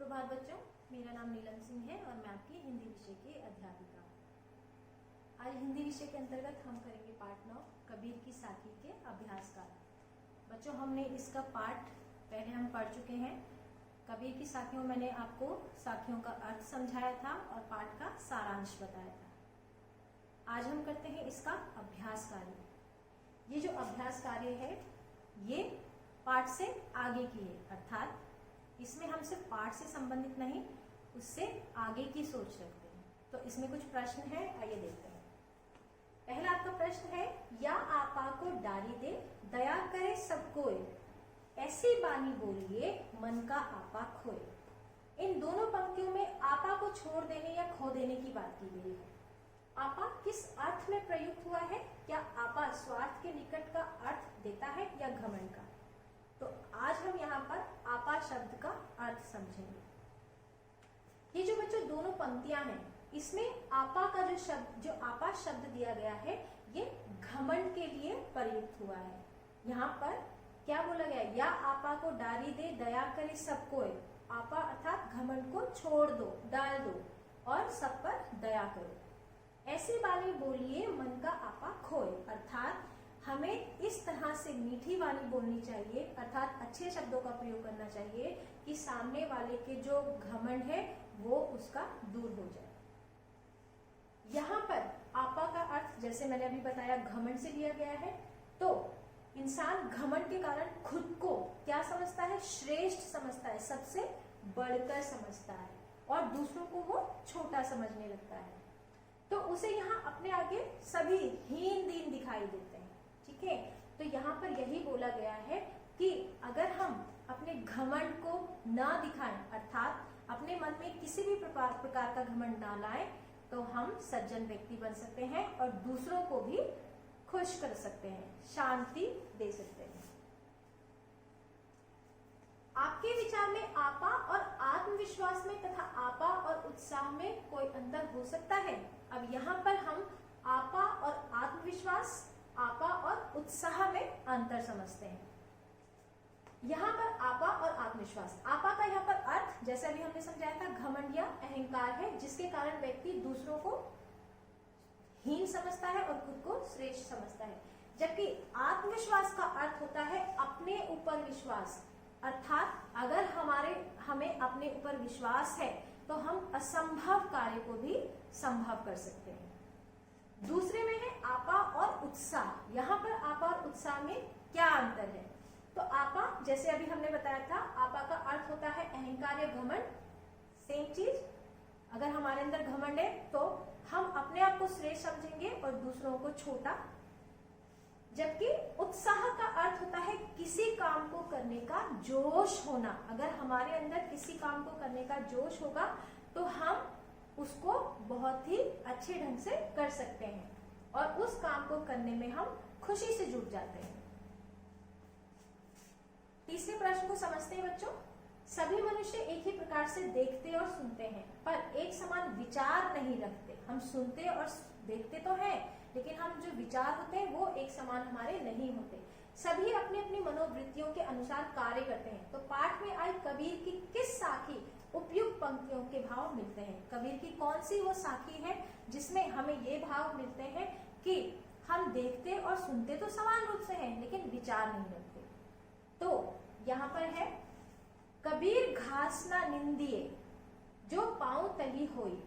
सुप्रभात बच्चों, मेरा नाम नीलम सिंह है और मैं आपकी हिंदी विषय की अध्यापिका हूँ। आज हिंदी विषय के अंतर्गत हम करेंगे पाठ 9 कबीर की साखी के अभ्यास का। बच्चों, हमने इसका पाठ पहले हम पढ़ चुके हैं। कबीर की साखियों में मैंने आपको साखियों का अर्थ समझाया था और पाठ का सारांश बताया था। आज हम करते हैं इसका अभ्यास कार्य। ये जो अभ्यास कार्य है ये पाठ से आगे की है, अर्थात इसमें हम सिर्फ पाठ से संबंधित नहीं, उससे आगे की सोच रखते हैं। तो इसमें कुछ प्रश्न है, आइए देखते हैं। पहला आपका प्रश्न है, या आपा को डारी दे दया करे सब कोई, ऐसी बानी बोलिए मन का आपा खोए। इन दोनों पंक्तियों में आपा को छोड़ देने या खो देने की बात की गई है। आपा किस अर्थ में प्रयुक्त हुआ है? क्या आपा स्वार्थ के निकट का अर्थ देता है या घमंड का? तो आज हम यहाँ पर आपा शब्द का अर्थ समझेंगे। ये जो बच्चों दोनों पंक्तियां हैं, इसमें आपा का जो आपा शब्द दिया गया है, ये घमंड के लिए प्रयुक्त हुआ है। यहाँ पर क्या बोला गया? या आपा को डारी दे दया करे सब कोई। आपा अर्थात घमंड को छोड़ दो, डाल दो और सब पर दया करो। ऐसी बानी बोलिए मन का आपा खोए, अर्थात हमें इस तरह से मीठी वाणी बोलनी चाहिए, अर्थात अच्छे शब्दों का प्रयोग करना चाहिए कि सामने वाले के जो घमंड है वो उसका दूर हो जाए। यहाँ पर आपा का अर्थ जैसे मैंने अभी बताया घमंड से लिया गया है। तो इंसान घमंड के कारण खुद को क्या समझता है? श्रेष्ठ समझता है, सबसे बढ़कर समझता है और दूसरों को वो छोटा समझने लगता है। तो उसे यहाँ अपने आगे सभी हीन दीन दिखाई देते हैं। ठीक है, तो यहाँ पर यही बोला गया है कि अगर हम अपने घमंड को ना दिखाएं, अर्थात अपने मन में किसी भी प्रकार का घमंड ना लाएं, तो हम सज्जन व्यक्ति बन सकते हैं और दूसरों को भी खुश कर सकते हैं, शांति दे सकते हैं। आपके विचार में आपा और आत्मविश्वास में तथा आपा और उत्साह में कोई अंतर हो सकता है? अब यहाँ पर हम आपा और आत्मविश्वास, आपा और उत्साह में अंतर समझते हैं। यहाँ पर आपा और आत्मविश्वास, आपा का यहाँ पर अर्थ जैसे अभी हमने समझाया था घमंड या अहंकार है, जिसके कारण व्यक्ति दूसरों को हीन समझता है और खुद को श्रेष्ठ समझता है। जबकि आत्मविश्वास का अर्थ होता है अपने ऊपर विश्वास, अर्थात अगर हमें अपने ऊपर विश्वास है तो हम असंभव कार्य को भी संभव कर सकते हैं। दूसरे में है आपा और उत्साह। यहाँ पर आपा और उत्साह में क्या अंतर है? तो आपा जैसे अभी हमने बताया था, आपा का अर्थ होता है अहंकार या घमंड। सेम चीज, अगर हमारे अंदर घमंड है तो हम अपने आप को श्रेष्ठ समझेंगे और दूसरों को छोटा। जबकि उत्साह का अर्थ होता है किसी काम को करने का जोश होना। अगर हमारे अंदर किसी काम को करने का जोश होगा तो हम उसको बहुत ही अच्छे ढंग से कर सकते हैं और उस काम को करने में हम खुशी से जुट जाते हैं। तीसरे प्रश्न को समझते हैं बच्चों। सभी मनुष्य एक ही प्रकार से देखते और सुनते हैं, पर एक समान विचार नहीं रखते। हम सुनते और देखते तो हैं, लेकिन हम जो विचार होते हैं वो एक समान हमारे नहीं होते। सभी अपनी अपनी मनोवृत्तियों के अनुसार कार्य करते हैं। तो पाठ में आई कबीर की किस साखी उपयुक्त पंक्तियों के भाव मिलते हैं? कबीर की कौन सी वो साखी है जिसमें हमें ये भाव मिलते हैं कि हम देखते और सुनते तो समान रूप से हैं, लेकिन विचार नहीं रखते? तो यहाँ पर है, कबीर घास ना निंदिए जो पांव तली होई,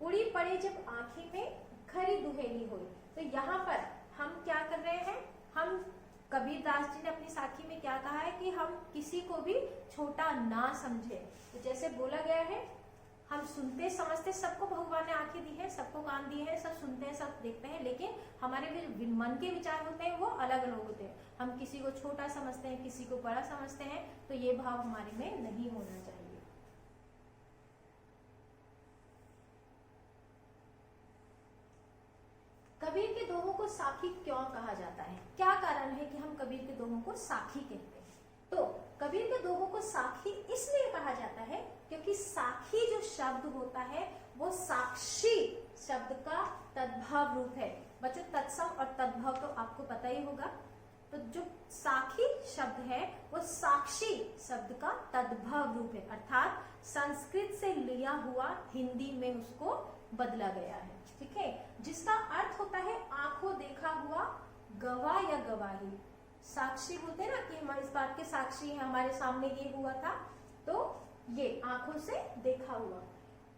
उड़ी पड़े जब आंखी में खरी दुहेली होई। तो यहाँ पर हम क्या कर रहे हैं? हम कबीरदास जी ने अपनी साखी में क्या कहा है कि हम किसी को भी छोटा ना समझे। तो जैसे बोला गया है, हम सुनते समझते, सबको भगवान ने आंखें दी है, सबको कान दिए हैं, सब सुनते हैं, सब देखते हैं, लेकिन हमारे जो मन के विचार होते हैं वो अलग अलग होते हैं। हम किसी को छोटा समझते हैं, किसी को बड़ा समझते हैं, तो ये भाव हमारे में नहीं होना चाहिए। कबीर के दोहों को साखी क्यों कहा जाता है? क्या कारण है कि हम कबीर के दोहों को साखी कहते हैं? तो कबीर के दोहों को साखी इसलिए कहा जाता है क्योंकि साखी जो शब्द होता है वो साक्षी शब्द का तद्भव रूप है। बच्चों, तत्सम और तद्भव तो आपको पता ही होगा। तो जो साखी शब्द है वो साक्षी शब्द का तद्भव रूप है, अर्थात संस्कृत से लिया हुआ हिंदी में उसको बदला गया है। ठीक है, जिसका अर्थ होता है आंखों देखा हुआ गवाह या गवाही। साक्षी बोलते हैं ना कि हम इस बात के साक्षी हैं, हमारे सामने ये हुआ था, तो ये आंखों से देखा हुआ।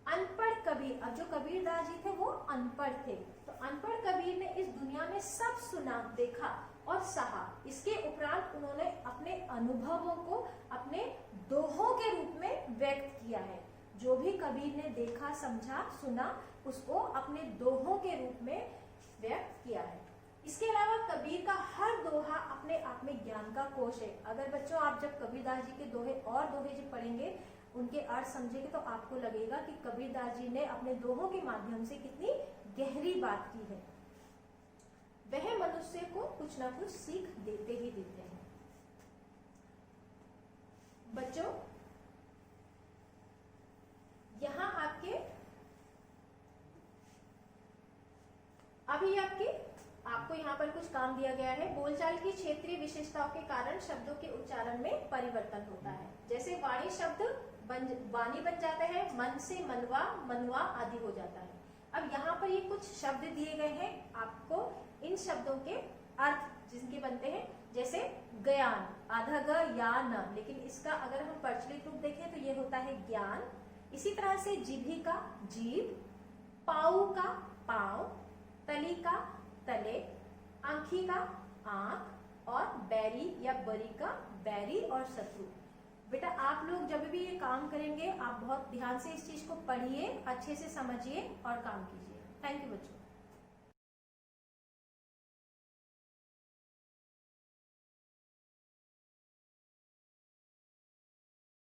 अनपढ़ कबीर, अब जो कबीरदास जी थे वो अनपढ़ थे, तो अनपढ़ कबीर ने इस दुनिया में सब सुना, देखा और सहा। इसके उपरांत उन्होंने अपने अनुभवों को अपने दोहों के रूप में व्यक्त किया है। जो भी कबीर ने देखा, समझा, सुना, उसको अपने दोहों के रूप में व्यक्त किया है। इसके अलावा कबीर का हर दोहा अपने आप में ज्ञान का कोश है। अगर बच्चों आप जब कबीरदास जी के दोहे और दोहे जब पढ़ेंगे, उनके अर्थ समझेंगे, तो आपको लगेगा कि कबीरदास जी ने अपने दोहों के माध्यम से कितनी गहरी बात की है। वह मनुष्य को कुछ ना कुछ सीख देते ही देते हैं। बच्चों यहां आपको यहाँ पर कुछ काम दिया गया है। बोलचाल की क्षेत्रीय विशेषताओं के कारण शब्दों के उच्चारण में परिवर्तन होता है। जैसे वाणी शब्द वाणी बन जाता है, मन से मनवा, मनवा आदि हो जाता है। अब यहाँ पर ये कुछ शब्द दिए गए हैं, आपको इन शब्दों के अर्थ जिनके बनते हैं, जैसे ज्ञान, आधा ग या न, लेकिन इसका अगर हम प्रचलित रूप देखें तो ये होता है ज्ञान। इसी तरह से जीभिका जीभ, पाऊ का पांव, तली का तले, आंखी का आंख और बैरी या बरी का बैरी और शत्रु। बेटा आप लोग जब भी ये काम करेंगे आप बहुत ध्यान से इस चीज को पढ़िए, अच्छे से समझिए और काम कीजिए। थैंक यू बच्चों।